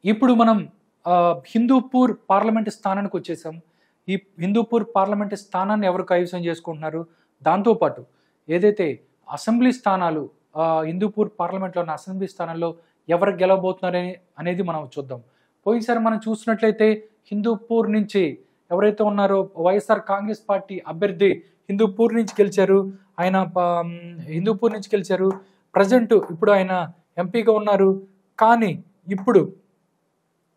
ఇప్పుడు మనం హిందూపూర్ పార్లమెంట్ స్థానానికి వచ్చేసాం. ఈ హిందూపూర్ పార్లమెంట్ స్థానాన్ని ఎవరు కైవసం చేసుకుంటున్నారు, దాంతోపాటు ఏదైతే అసెంబ్లీ స్థానాలు హిందూపూర్ పార్లమెంట్లో ఉన్న అసెంబ్లీ స్థానాల్లో ఎవరు గెలవబోతున్నారని అనేది మనం చూద్దాం. పోయినసారి మనం చూసినట్లయితే హిందూపూర్ నుంచి ఎవరైతే ఉన్నారో వైఎస్ఆర్ కాంగ్రెస్ పార్టీ అభ్యర్థి హిందూపూర్ నుంచి గెలిచారు. ఆయన హిందూపూర్ నుంచి గెలిచారు. ప్రజెంట్ ఇప్పుడు ఆయన ఎంపీగా ఉన్నారు. కానీ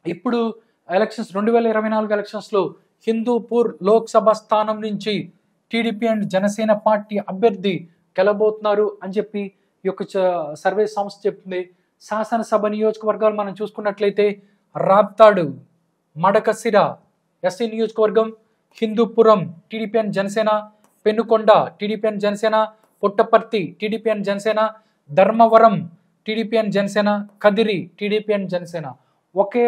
ఇప్పుడు ఎలక్షన్స్ 2024 ఎలక్షన్స్లో హిందూపూర్ లోక్సభ స్థానం నుంచి టీడీపీ అండ్ జనసేన పార్టీ అభ్యర్థి గెలబోతున్నారు అని చెప్పి ఈ యొక్క సర్వే సంస్థ చెప్తుంది. శాసనసభ నియోజకవర్గాలు మనం చూసుకున్నట్లయితే రాప్తాడు, మడకసిర ఎస్సీ నియోజకవర్గం, Hindupuram TDP and Janasena, Penukonda TDP and Janasena, Puttaparthi TDP and Janasena, Dharmavaram TDP and Janasena, Kadiri TDP and Janasena. ఒకే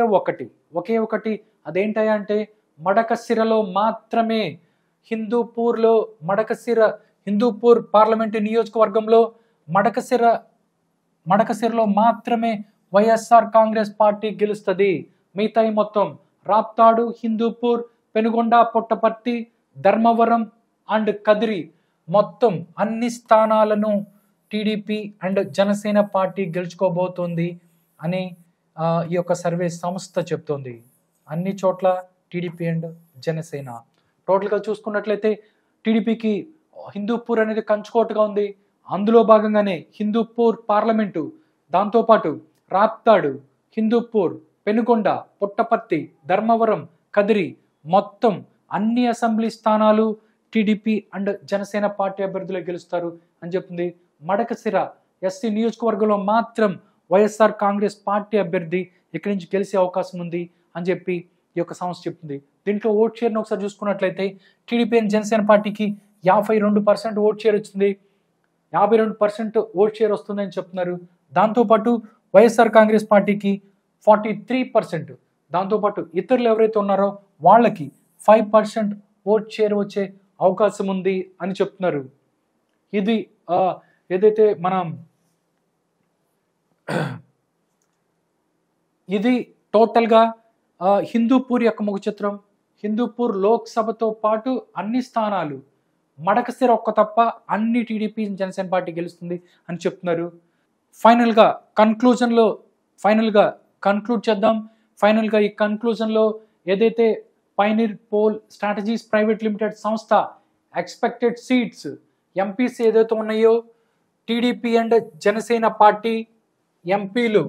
ఒకటి అదేంటయ్యా అంటే మడకసిరలో మాత్రమే హిందూపూర్ పార్లమెంటు నియోజకవర్గంలో మడకసిరలో మాత్రమే వైఎస్ఆర్ కాంగ్రెస్ పార్టీ గెలుస్తుంది. మిగతాయి మొత్తం రాప్తాడు, హిందూపూర్, పెనుగొండ, పుట్టపర్తి, ధర్మవరం అండ్ కదిరి మొత్తం అన్ని స్థానాలను టీడీపీ అండ్ జనసేన పార్టీ గెలుచుకోబోతోంది అని ఈ యొక్క సర్వే సంస్థ చెప్తోంది. అన్ని చోట్ల టీడీపీ అండ్ జనసేన. టోటల్గా చూసుకున్నట్లయితే టీడీపీకి హిందూపూర్ అనేది కంచుకోటగా ఉంది. అందులో భాగంగానే హిందూపూర్ పార్లమెంటు, దాంతోపాటు రాప్తాడు, హిందూపూర్, పెనుగొండ, పుట్టపర్తి, ధర్మవరం, కదిరి మొత్తం అన్ని అసెంబ్లీ స్థానాలు టీడీపీ అండ్ జనసేన పార్టీ అభ్యర్థులు గెలుస్తారు అని చెప్తుంది. మడకసిర ఎస్సీ నియోజకవర్గంలో మాత్రం వైఎస్ఆర్ కాంగ్రెస్ పార్టీ అభ్యర్థి ఇక్కడి నుంచి గెలిచే అవకాశం ఉంది అని చెప్పి ఈ యొక్క సంస్థ చెప్తుంది. దీంట్లో ఓట్ షేర్ను ఒకసారి చూసుకున్నట్లయితే టీడీపీ అండ్ జనసేన పార్టీకి 52% ఓట్ షేర్ వచ్చింది. 52% ఓట్ షేర్ వస్తుందని చెప్తున్నారు. దాంతోపాటు వైఎస్ఆర్ కాంగ్రెస్ పార్టీకి 43%, దాంతోపాటు ఇతరులు ఎవరైతే ఉన్నారో వాళ్ళకి 5% ఓట్ షేర్ వచ్చే అవకాశం ఉంది అని చెప్తున్నారు. ఇది ఏదైతే ఇది టోటల్గా హిందూపూర్ యొక్క ముఖ చిత్రం. హిందూపూర్ లోక్సభతో పాటు అన్ని స్థానాలు మడకసిర ఒక్క తప్ప అన్ని టీడీపీ జనసేన పార్టీ గెలుస్తుంది అని చెప్తున్నారు. ఫైనల్గా కన్క్లూడ్ చేద్దాం. ఫైనల్గా ఈ కన్క్లూజన్లో ఏదైతే pioneer poll strategies private limited సంస్థ ఎక్స్పెక్టెడ్ సీట్స్ ఎంపీస్ ఏదైతే ఉన్నాయో టీడీపీ అండ్ జనసేన పార్టీ ఎంపీలు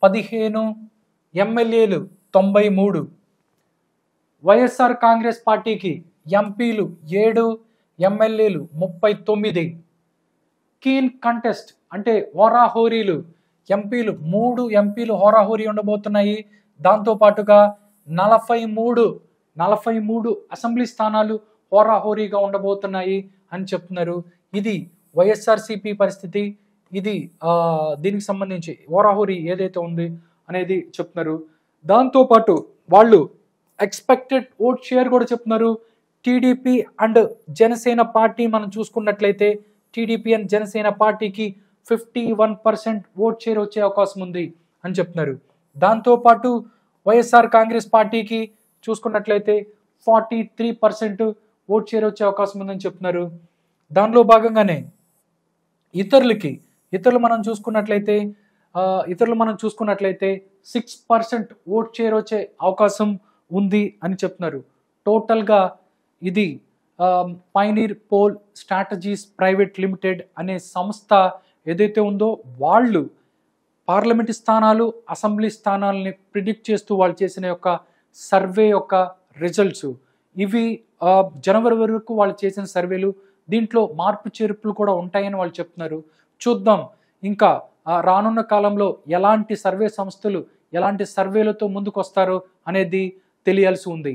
15, ఎమ్మెల్యేలు 93, వైఎస్ఆర్ కాంగ్రెస్ పార్టీకి ఎంపీలు 7, ఎమ్మెల్యేలు 39. కీన్ కంటెస్ట్ అంటే హోరాహోరీలు ఎంపీలు 3 ఎంపీలు హోరాహోరీ ఉండబోతున్నాయి. దాంతోపాటుగా 43 అసెంబ్లీ స్థానాలు హోరాహోరీగా ఉండబోతున్నాయి అని చెప్తున్నారు. ఇది వైఎస్ఆర్సీపీ పరిస్థితి. ఇది దీనికి సంబంధించి హోరాహోరీ ఏదైతే ఉంది అనేది చెప్తున్నారు. దాంతోపాటు వాళ్ళు ఎక్స్పెక్టెడ్ ఓట్ షేర్ కూడా చెప్తున్నారు. టీడీపీ అండ్ జనసేన పార్టీ మనం చూసుకున్నట్లయితే టీడీపీ అండ్ జనసేన పార్టీకి 51% ఓట్ షేర్ వచ్చే అవకాశం ఉంది అని చెప్తున్నారు. దాంతోపాటు వైఎస్ఆర్ కాంగ్రెస్ పార్టీకి చూసుకున్నట్లయితే 43% ఓట్ షేర్ వచ్చే అవకాశం ఉందని చెప్తున్నారు. దానిలో భాగంగానే ఇతరులు మనం చూసుకున్నట్లయితే 6% ఓట్ షేర్ వచ్చే అవకాశం ఉంది అని చెప్తున్నారు. టోటల్గా ఇది pioneer poll strategies private limited అనే సంస్థ ఏదైతే ఉందో వాళ్ళు పార్లమెంట్ స్థానాలు, అసెంబ్లీ స్థానాలని ప్రిడిక్ట్ చేస్తూ వాళ్ళు చేసిన యొక్క సర్వే యొక్క రిజల్ట్స్ ఇవి. జనవరి వరకు వాళ్ళు చేసిన సర్వేలు. దీంట్లో మార్పు చేర్పులు కూడా ఉంటాయని వాళ్ళు చెప్తున్నారు. చూద్దాం ఇంకా రానున్న కాలంలో ఎలాంటి సర్వే సంస్థలు ఎలాంటి సర్వేలతో ముందుకు వస్తారో అనేది తెలియాల్సి ఉంది.